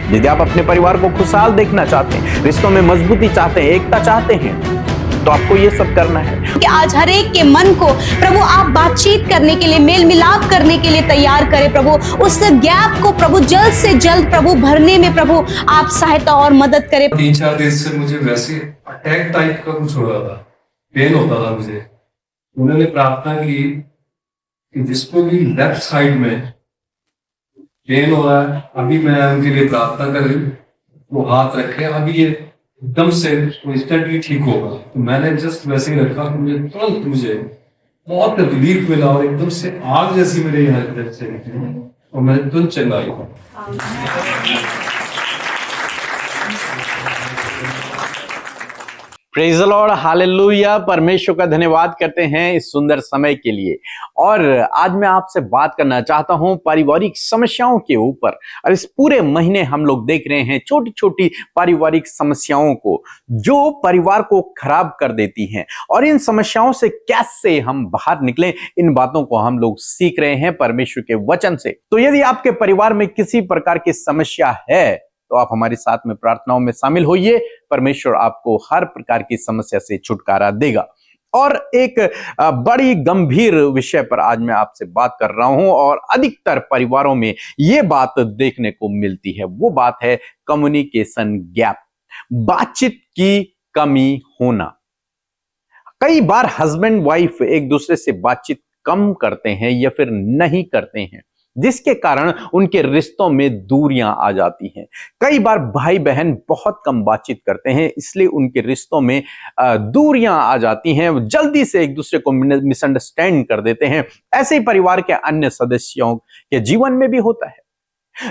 यदि आप अपने परिवार को खुशहाल देखना चाहते हैं, रिश्तों में मजबूती चाहते हैं, एकता चाहते हैं, तो आपको ये सब करना है कि आज हर एक के मन को प्रभु आप बातचीत करने के लिए, मेल मिलाप करने के लिए तैयार करें प्रभु। उस गैप को प्रभु जल्द से जल्द प्रभु भरने में प्रभु आप सहायता और मदद करें। 3-4 दिन से मुझे वैसे अटैक टाइप का कुछ हो रहा था, पेन होता था मुझे। उन्होंने प्रार्थना की कि जिसको भी लेफ्ट साइड में पेन हो रहा है, अभी मैं उनके लिए प्रार्थना कर रही हूँ, वो हाथ रखे, अभी ये एकदम से इंस्टेंटली ठीक होगा। तो मैंने जस्ट वैसे ही रखा, तुरंत मुझे बहुत रिलीफ मिला और एकदम से आग जैसी मेरे यहाँ से निकली और मैं तुरंत चला आई। Praise the Lord, hallelujah. परमेश्वर का धन्यवाद करते हैं इस सुंदर समय के लिए। और आज मैं आपसे बात करना चाहता हूं पारिवारिक समस्याओं के ऊपर। और इस पूरे महीने हम लोग देख रहे हैं छोटी छोटी पारिवारिक समस्याओं को जो परिवार को खराब कर देती हैं, और इन समस्याओं से कैसे हम बाहर निकलें, इन बातों को हम लोग सीख रहे हैं परमेश्वर के वचन से। तो यदि आपके परिवार में किसी प्रकार की समस्या है तो आप हमारे साथ में प्रार्थनाओं में शामिल होइए। परमेश्वर आपको हर प्रकार की समस्या से छुटकारा देगा। और एक बड़ी गंभीर विषय पर आज मैं आपसे बात कर रहा हूं, और अधिकतर परिवारों में ये बात देखने को मिलती है। वो बात है कम्युनिकेशन गैप, बातचीत की कमी होना। कई बार हस्बैंड वाइफ एक दूसरे से बातचीत कम करते हैं या फिर नहीं करते हैं, जिसके कारण उनके रिश्तों में दूरियां आ जाती हैं। कई बार भाई बहन बहुत कम बातचीत करते हैं, इसलिए उनके रिश्तों में दूरियां आ जाती हैं, जल्दी से एक दूसरे को मिसअंडरस्टैंड कर देते हैं। ऐसे ही परिवार के अन्य सदस्यों के जीवन में भी होता है।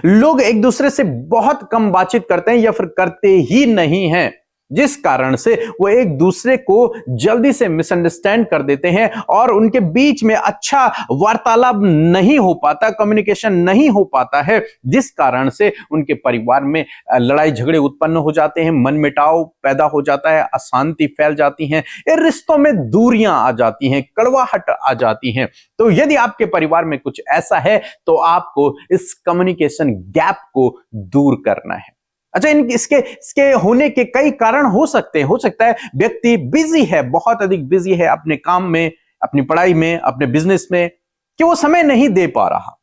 लोग एक दूसरे से बहुत कम बातचीत करते हैं या फिर करते ही नहीं हैं, जिस कारण से वो एक दूसरे को जल्दी से मिसअंडरस्टैंड कर देते हैं और उनके बीच में अच्छा वार्तालाप नहीं हो पाता, कम्युनिकेशन नहीं हो पाता है, जिस कारण से उनके परिवार में लड़ाई झगड़े उत्पन्न हो जाते हैं, मनमुटाव पैदा हो जाता है, अशांति फैल जाती है, रिश्तों में दूरियां आ जाती हैं, कड़वाहट आ जाती हैं। तो यदि आपके परिवार में कुछ ऐसा है तो आपको इस कम्युनिकेशन गैप को दूर करना है। अच्छा, इसके होने के कई कारण हो सकते हैं। हो सकता है व्यक्ति बिजी है, बहुत अधिक बिजी है अपने काम में, अपनी पढ़ाई में, अपने बिजनेस में, कि वो समय नहीं दे पा रहा।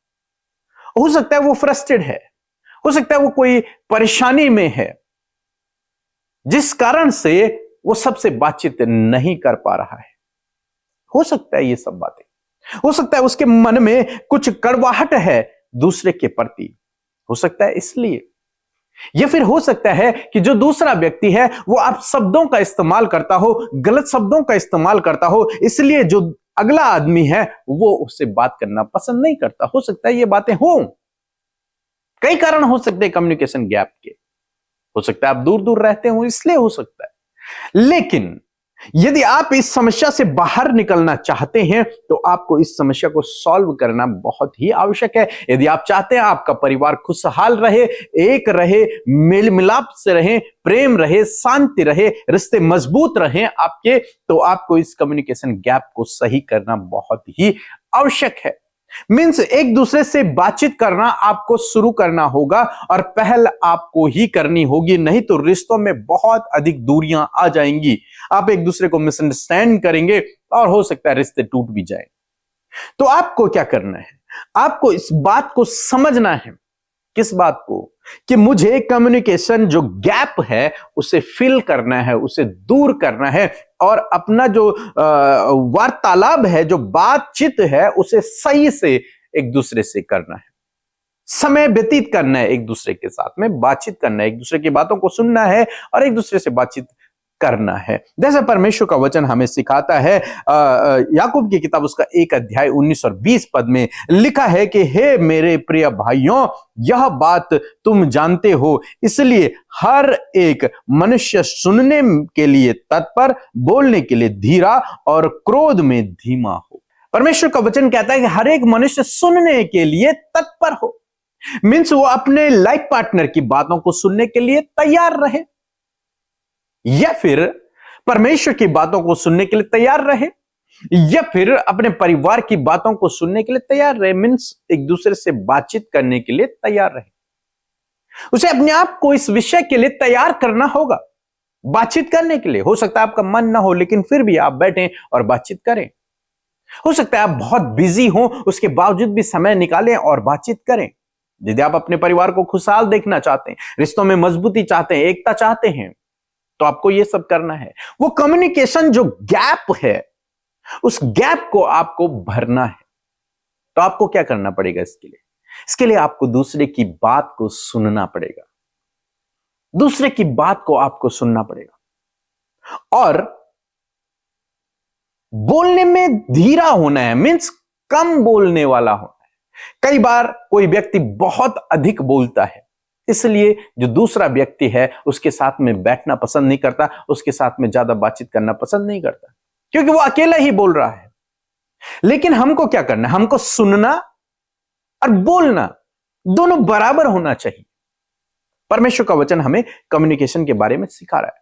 हो सकता है वो फ्रस्ट्रेटेड है, हो सकता है वो कोई परेशानी में है, जिस कारण से वो सबसे बातचीत नहीं कर पा रहा है। हो सकता है ये सब बातें, हो सकता है उसके मन में कुछ कड़वाहट है दूसरे के प्रति, हो सकता है इसलिए। या फिर हो सकता है कि जो दूसरा व्यक्ति है वो आप शब्दों का इस्तेमाल करता हो, गलत शब्दों का इस्तेमाल करता हो, इसलिए जो अगला आदमी है वो उससे बात करना पसंद नहीं करता। हो सकता है ये बातें हो, कई कारण हो सकते हैं कम्युनिकेशन गैप के। हो सकता है आप दूर दूर रहते हो इसलिए हो सकता है। लेकिन यदि आप इस समस्या से बाहर निकलना चाहते हैं तो आपको इस समस्या को सॉल्व करना बहुत ही आवश्यक है। यदि आप चाहते हैं आपका परिवार खुशहाल रहे, एक रहे, मेल मिलाप से रहे, प्रेम रहे, शांति रहे, रिश्ते मजबूत रहे आपके, तो आपको इस कम्युनिकेशन गैप को सही करना बहुत ही आवश्यक है। मीन्स एक दूसरे से बातचीत करना आपको शुरू करना होगा और पहल आपको ही करनी होगी, नहीं तो रिश्तों में बहुत अधिक दूरियां आ जाएंगी। आप एक दूसरे को मिसअंडरस्टैंड करेंगे और हो सकता है रिश्ते टूट भी जाए। तो आपको क्या करना है? आपको इस बात को समझना है। किस बात को? कि मुझे कम्युनिकेशन जो गैप है उसे फिल करना है, उसे दूर करना है, और अपना जो वार्तालाप है, जो बातचीत है, उसे सही से एक दूसरे से करना है। समय व्यतीत करना है एक दूसरे के साथ में, बातचीत करना है, एक दूसरे की बातों को सुनना है और एक दूसरे से बातचीत करना है। जैसे परमेश्वर का वचन हमें सिखाता है, याकूब की किताब उसका 1 अध्याय 19 और 20 पद में लिखा है कि हे मेरे प्रिय भाइयों, यह बात तुम जानते हो, इसलिए हर एक मनुष्य सुनने के लिए तत्पर, बोलने के लिए धीरा और क्रोध में धीमा हो। परमेश्वर का वचन कहता है कि हर एक मनुष्य सुनने के लिए तत्पर हो। मीन्स वो अपने लाइफ पार्टनर की बातों को सुनने के लिए तैयार रहे, या फिर परमेश्वर की बातों को सुनने के लिए तैयार रहे, या फिर अपने परिवार की बातों को सुनने के लिए तैयार रहे। मीन्स एक दूसरे से बातचीत करने के लिए तैयार रहे। उसे अपने आप को इस विषय के लिए तैयार करना होगा, बातचीत करने के लिए। हो सकता है आपका मन ना हो, लेकिन फिर भी आप बैठें और बातचीत करें। हो सकता है आप बहुत बिजी हो, उसके बावजूद भी समय निकालें और बातचीत करें। यदि आप अपने परिवार को खुशहाल देखना चाहते हैं, रिश्तों में मजबूती चाहते हैं, एकता चाहते हैं, तो आपको यह सब करना है। वो कम्युनिकेशन जो गैप है, उस गैप को आपको भरना है। तो आपको क्या करना पड़ेगा इसके लिए आपको दूसरे की बात को सुनना पड़ेगा। दूसरे की बात को आपको सुनना पड़ेगा और बोलने में धीरा होना है, मीन्स कम बोलने वाला होना है। कई बार कोई व्यक्ति बहुत अधिक बोलता है, इसलिए जो दूसरा व्यक्ति है उसके साथ में बैठना पसंद नहीं करता, उसके साथ में ज्यादा बातचीत करना पसंद नहीं करता, क्योंकि वो अकेला ही बोल रहा है। लेकिन हमको क्या करना है? हमको सुनना और बोलना दोनों बराबर होना चाहिए। परमेश्वर का वचन हमें कम्युनिकेशन के बारे में सिखा रहा है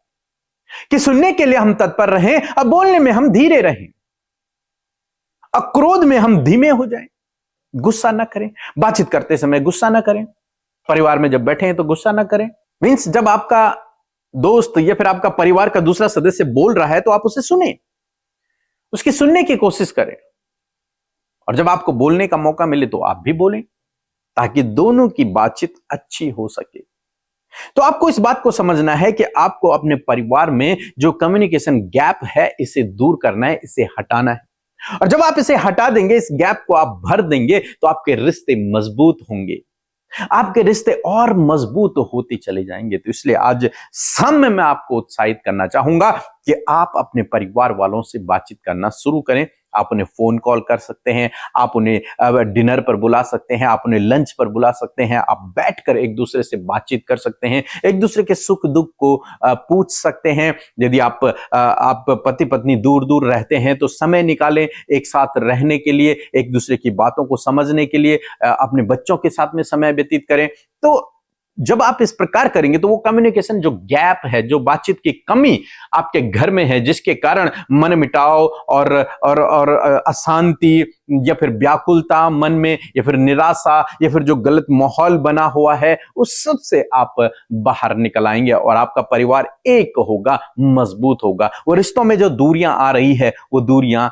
कि सुनने के लिए हम तत्पर रहें और बोलने में हम धीरे रहें, क्रोध में हम धीमे हो जाएं, गुस्सा ना करें, बातचीत करते समय गुस्सा ना करें, परिवार में जब बैठे हैं तो गुस्सा ना करें। मीन्स जब आपका दोस्त या फिर आपका परिवार का दूसरा सदस्य बोल रहा है तो आप उसे सुने, उसकी सुनने की कोशिश करें, और जब आपको बोलने का मौका मिले तो आप भी बोलें, ताकि दोनों की बातचीत अच्छी हो सके। तो आपको इस बात को समझना है कि आपको अपने परिवार में जो कम्युनिकेशन गैप है इसे दूर करना है, इसे हटाना है। और जब आप इसे हटा देंगे, इस गैप को आप भर देंगे, तो आपके रिश्ते मजबूत होंगे, आपके रिश्ते और मजबूत होते चले जाएंगे। तो इसलिए आज शाम में मैं आपको उत्साहित करना चाहूंगा कि आप अपने परिवार वालों से बातचीत करना शुरू करें। आप उन्हें फोन कॉल कर सकते हैं, आप उन्हें डिनर पर बुला सकते हैं, आप उन्हें लंच पर बुला सकते हैं, आप बैठकर एक दूसरे से बातचीत कर सकते हैं, एक दूसरे के सुख दुख को पूछ सकते हैं। यदि आप पति पत्नी दूर दूर रहते हैं तो समय निकालें एक साथ रहने के लिए, एक दूसरे की बातों को समझने के लिए, अपने बच्चों के साथ में समय व्यतीत करें। तो जब आप इस प्रकार करेंगे तो वो कम्युनिकेशन जो गैप है, जो बातचीत की कमी आपके घर में है, जिसके कारण मन मिटाव और अशांति या फिर व्याकुलता मन में, या फिर निराशा, या फिर जो गलत माहौल बना हुआ है, उस सब से आप बाहर निकल आएंगे और आपका परिवार एक होगा, मजबूत होगा। वो रिश्तों में जो दूरियां आ रही है वो दूरियां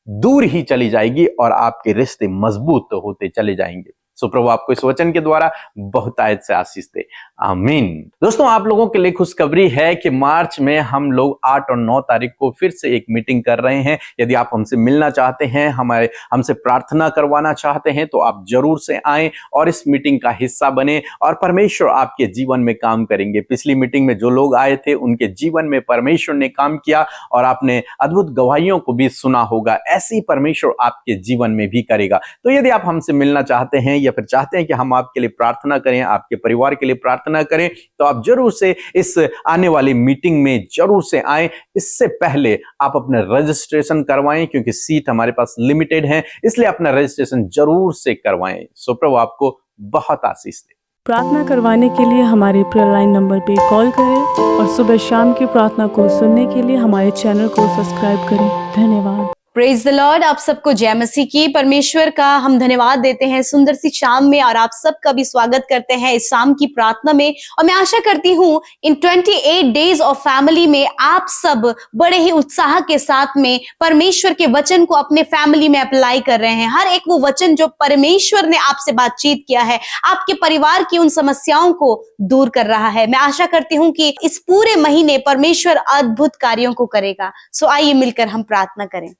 दूर ही चली जाएगी और आपके रिश्ते मजबूत होते चले जाएंगे। सो प्रभु आपको इस वचन के द्वारा बहुतायत से आशीष दे, आमीन। दोस्तों, आप लोगों के लिए खुशखबरी है कि मार्च में हम लोग 8 और 9 तारीख को फिर से एक मीटिंग कर रहे हैं। यदि आप हमसे मिलना चाहते हैं, हमसे प्रार्थना करवाना चाहते हैं, तो आप जरूर से आएं और इस मीटिंग का हिस्सा बने और परमेश्वर आपके जीवन में काम करेंगे। पिछली मीटिंग में जो लोग आए थे उनके जीवन में परमेश्वर ने काम किया और आपने अद्भुत गवाहियों को भी सुना होगा। ऐसे ही परमेश्वर आपके जीवन में भी करेगा। तो यदि आप हमसे मिलना चाहते हैं या फिर चाहते हैं कि हम आपके लिए प्रार्थना करें, आपके परिवार के लिए प्रार्थना करें, तो आप जरूर से इस आने वाली मीटिंग में जरूर से आएं। इससे पहले आप अपना रजिस्ट्रेशन करवाएं, क्योंकि सीट हमारे पास लिमिटेड है, इसलिए अपना रजिस्ट्रेशन जरूर से करवाएं। सो प्रभु आपको बहुत आशीष दे। प्रार्थना करवाने के लिए हमारे प्रेयर लाइन नंबर पे कॉल करें और सुबह शाम की प्रार्थना को सुनने के लिए हमारे चैनल को सब्सक्राइब करें। धन्यवाद। Praise the Lord. आप सबको जय मसीह की। परमेश्वर का हम धन्यवाद देते हैं सुंदर सी शाम में, और आप सबका भी स्वागत करते हैं इस शाम की प्रार्थना में। और मैं आशा करती हूँ इन 28 डेज ऑफ फैमिली में आप सब बड़े ही उत्साह के साथ में परमेश्वर के वचन को अपने फैमिली में अप्लाई कर रहे हैं। हर एक वो वचन जो परमेश्वर ने आपसे बातचीत किया है, आपके परिवार की उन समस्याओं को दूर कर रहा है। मैं आशा करती हूँ कि इस पूरे महीने परमेश्वर अद्भुत कार्यों को करेगा। सो आइए मिलकर हम प्रार्थना करें।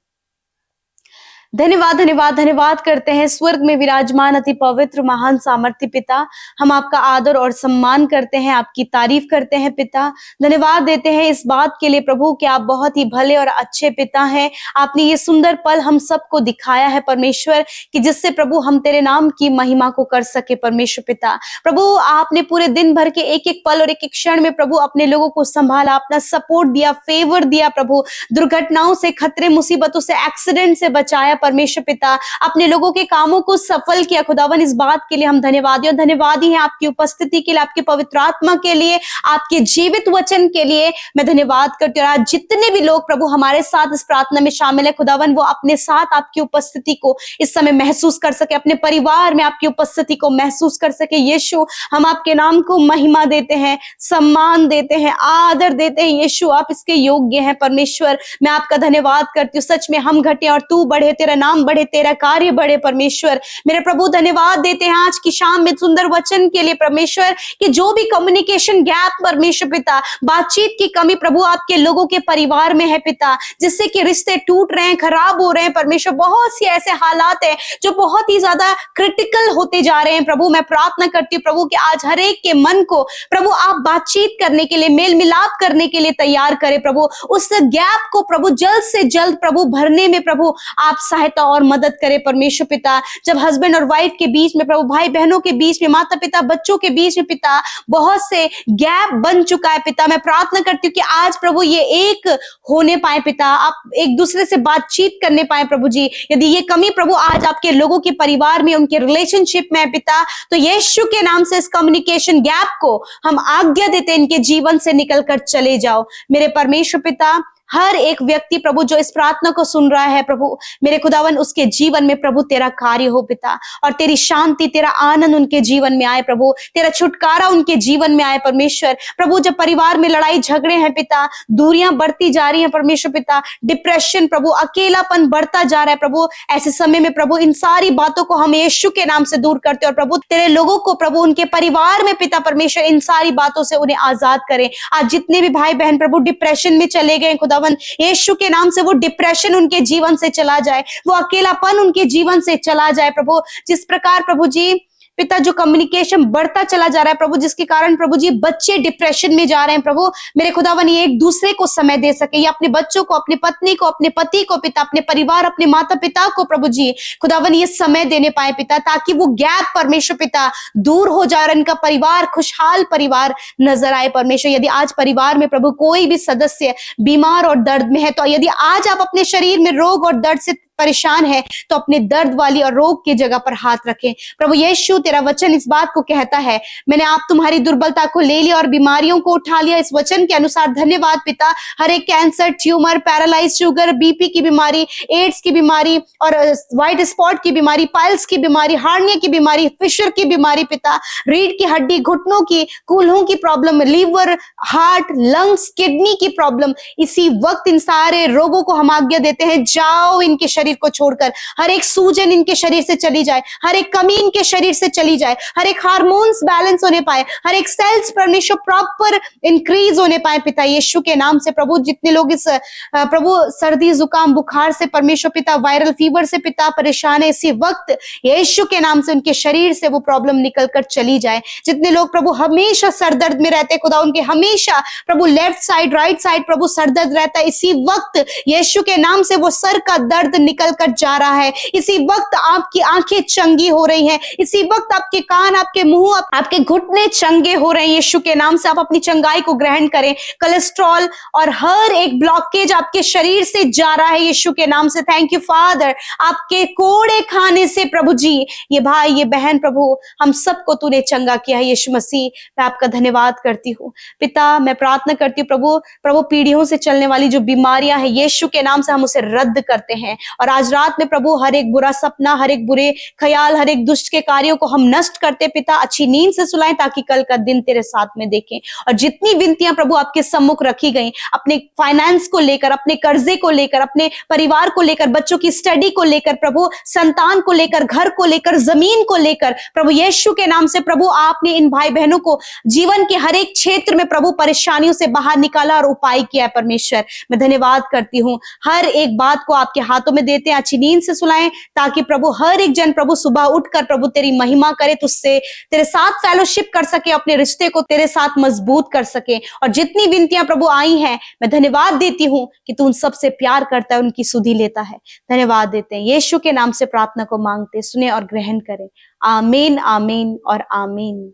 धन्यवाद धन्यवाद धन्यवाद करते हैं स्वर्ग में विराजमान अति पवित्र महान सामर्थ्य पिता। हम आपका आदर और सम्मान करते हैं, आपकी तारीफ करते हैं पिता। धन्यवाद देते हैं इस बात के लिए प्रभु कि आप बहुत ही भले और अच्छे पिता हैं। आपने ये सुंदर पल हम सबको दिखाया है परमेश्वर, कि जिससे प्रभु हम तेरे नाम की महिमा को कर सके। परमेश्वर पिता प्रभु, आपने पूरे दिन भर के एक एक पल और एक एक क्षण में प्रभु अपने लोगों को संभाला, अपना सपोर्ट दिया, फेवर दिया प्रभु, दुर्घटनाओं से, खतरे, मुसीबतों से, एक्सीडेंट से बचाया परमेश्वर पिता, अपने लोगों के कामों को सफल किया खुदावन। इस बात के लिए हम धन्यवादी और धन्यवादी हैं आपकी उपस्थिति के लिए, आपके पवित्र आत्मा के लिए, आपके जीवित वचन के लिए मैं धन्यवाद करती हूँ। आज जितने भी लोग प्रभु हमारे साथ इस प्रार्थना में शामिल है खुदावन, वो अपने साथ आपकी उपस्थिति को इस समय महसूस कर सके, अपने परिवार में आपकी उपस्थिति को महसूस कर सके। यीशु, हम आपके नाम को महिमा देते हैं, सम्मान देते हैं, आदर देते हैं। यीशु, आप इसके योग्य हैं परमेश्वर। मैं आपका धन्यवाद करती हूँ। सच में हम घटे और तू बढ़े, तेरा नाम बढ़े, तेरा कार्य बढ़े परमेश्वर। मेरे प्रभु धन्यवाद देते हैं आज की शाम में सुंदर वचन के लिए परमेश्वर, कि जो भी कम्युनिकेशन गैप परमेश्वर पिता, बातचीत की कमी प्रभु आपके लोगों के परिवार में है पिता, जिससे कि रिश्ते टूट रहे हैं, खराब हो रहे हैं परमेश्वर। बहुत सी ऐसे हालात हैं जो बहुत ही ज्यादा क्रिटिकल होते जा रहे हैं प्रभु। मैं प्रार्थना करती हूँ प्रभु कि आज हर एक के मन को प्रभु आप बातचीत करने के लिए, मेल मिलाप करने के लिए तैयार करें प्रभु। उस गैप को प्रभु जल्द से जल्द प्रभु भरने में प्रभु आप सहायता और मदद करें परमेश्वर पिता। जब हस्बैंड और वाइफ के बीच में प्रभु, भाई बहनों के बीच में, माता पिता बच्चों के बीच में पिता, बहुत से गैप बन चुका है पिता, मैं प्रार्थना करती हूँ कि आज प्रभु ये एक होने पाए पिता, आप एक दूसरे से बातचीत करने पाए प्रभु जी। यदि ये कमी प्रभु आज आपके लोगों के परिवार में, उनके रिलेशनशिप में है पिता, तो यीशु के नाम से इस कम्युनिकेशन गैप को हम आज्ञा देते हैं, इनके जीवन से निकल कर चले जाओ मेरे परमेश्वर पिता। हर एक व्यक्ति प्रभु जो इस प्रार्थना को सुन रहा है प्रभु, मेरे खुदावन, उसके जीवन में प्रभु तेरा कार्य हो पिता, और तेरी शांति, तेरा आनंद उनके जीवन में आए प्रभु, तेरा छुटकारा उनके जीवन में आए परमेश्वर। प्रभु जब परिवार में लड़ाई झगड़े हैं पिता, दूरियां बढ़ती जा रही हैं परमेश्वर पिता, डिप्रेशन प्रभु, अकेलापन बढ़ता जा रहा है प्रभु, ऐसे समय में प्रभु इन सारी बातों को हम यीशु के नाम से दूर करते हैं और प्रभु तेरे लोगों को प्रभु उनके परिवार में पिता परमेश्वर इन सारी बातों से उन्हें आजाद करें। आज जितने भी भाई बहन प्रभु डिप्रेशन में चले गए खुदा, यीशु के नाम से वो डिप्रेशन उनके जीवन से चला जाए, वो अकेलापन उनके जीवन से चला जाए प्रभु। जिस प्रकार प्रभु जी पिता जो कम्युनिकेशन बढ़ता चला जा रहा है प्रभु, जिसके कारण प्रभु जी बच्चे डिप्रेशन में जा रहे हैं प्रभु, मेरे खुदावन ये एक दूसरे को समय दे सके, ये अपने बच्चों को, अपनी पत्नी को, अपने पति को पिता, अपने परिवार, अपने माता पिता को प्रभु जी खुदावन ये समय देने पाए पिता, ताकि वो गैप परमेश्वर पिता दूर हो जाए और इनका परिवार खुशहाल परिवार नजर आए परमेश्वर। यदि आज परिवार में प्रभु कोई भी सदस्य बीमार और दर्द में है, तो यदि आज आप अपने शरीर में रोग और दर्द से परेशान है, तो अपने दर्द वाली और रोग की जगह पर हाथ रखें प्रभु। यीशु तेरा वचन इस बात को कहता है, मैंने आप तुम्हारी दुर्बलता को ले लिया और बीमारियों को उठा लिया। इस वचन के अनुसार धन्यवाद पिता। हर एक cancer, tumour, paralyse, sugar, BP की बीमारी, एड्स की बीमारी और व्हाइट स्पॉट की बीमारी, पाइल्स की बीमारी, हार्निया की बीमारी, फिशर की बीमारी पिता, रीढ़ की हड्डी, घुटनों की, कूल्हों की problem, liver, heart, lungs, kidney की प्रॉब्लम, इसी वक्त इन सारे रोगों को हम आज्ञा देते हैं, जाओ इनके शरीर को छोड़कर। हर एक सूजन इनके शरीर से चली जाए, हर एक कमी इनके शरीर से चली जाए, हर एक हार्मोन्स बैलेंस होने पाए, हर एक सेल्स परमेश्वर प्रॉपर इंक्रीज होने पाए पिता यीशु के नाम से प्रभु। जितने लोग इस प्रभु सर्दी, जुकाम, बुखार से परमेश्वर पिता, वायरल फीवर से पिता परेशान है, इसी वक्त यीशु के नाम से उनके शरीर से वो प्रॉब्लम निकल कर चली जाए। जितने लोग प्रभु हमेशा सर दर्द में रहते खुदा, उनके हमेशा प्रभु लेफ्ट साइड, राइट साइड प्रभु सर दर्द रहता है, इसी वक्त यीशु के नाम से वो सर का दर्द निकल कर जा रहा है। इसी वक्त आपकी आंखें चंगी हो रही हैं, इसी वक्त आपके कान, आपके मुंह, आपके घुटने चंगे हो रहे हैं यीशु के नाम से। आप अपनी चंगाई को ग्रहण करें। कोलेस्ट्रॉल और हर एक ब्लॉकेज आपके शरीर से जा रहा है यीशु के नाम से। थैंक यू फादर, आपके कोड़े खाने से प्रभु जी ये भाई, ये बहन प्रभु, हम सबको तूने चंगा किया है यीशु मसीह। मैं आपका धन्यवाद करती हूँ पिता। मैं प्रार्थना करती हूँ प्रभु पीढ़ियों से चलने वाली जो बीमारियां हैं यीशु के नाम से हम उसे रद्द करते हैं, और आज रात में प्रभु हर एक बुरा सपना, हर एक बुरे ख्याल, हर एक दुष्ट के कार्यों को हम नष्ट करते पिता, अच्छी नींद से सुलाएं ताकि कल का दिन तेरे साथ में देखें। और जितनी विनतियां प्रभु आपके सम्मुख रखी गई, अपने फाइनेंस को लेकर, अपने कर्जे को लेकर, अपने परिवार को लेकर, बच्चों की स्टडी को लेकर प्रभु, संतान को लेकर, घर को लेकर, जमीन को लेकर प्रभु यीशु के नाम से प्रभु आपने इन भाई बहनों को जीवन के हर एक क्षेत्र में प्रभु परेशानियों से बाहर निकाला और उपाय किया है परमेश्वर। मैं धन्यवाद करती हूँ। हर एक बात को आपके हाथों में देते हैं, अच्छी नींद से सुलाएं ताकि प्रभु हर एक जन प्रभु सुबह उठकर प्रभु तेरी महिमा करे, तुझसे तेरे साथ फेलोशिप कर सके, अपने रिश्ते को तेरे साथ मजबूत कर सके। और जितनी विनतियां प्रभु आई हैं, मैं धन्यवाद देती हूं कि तू उन सबसे प्यार करता है, उनकी सुधि लेता है। धन्यवाद देते हैं यीशु के नाम से प्रार्थना को मांगते, सुने और ग्रहण करें। आमीन, आमीन और आमीन।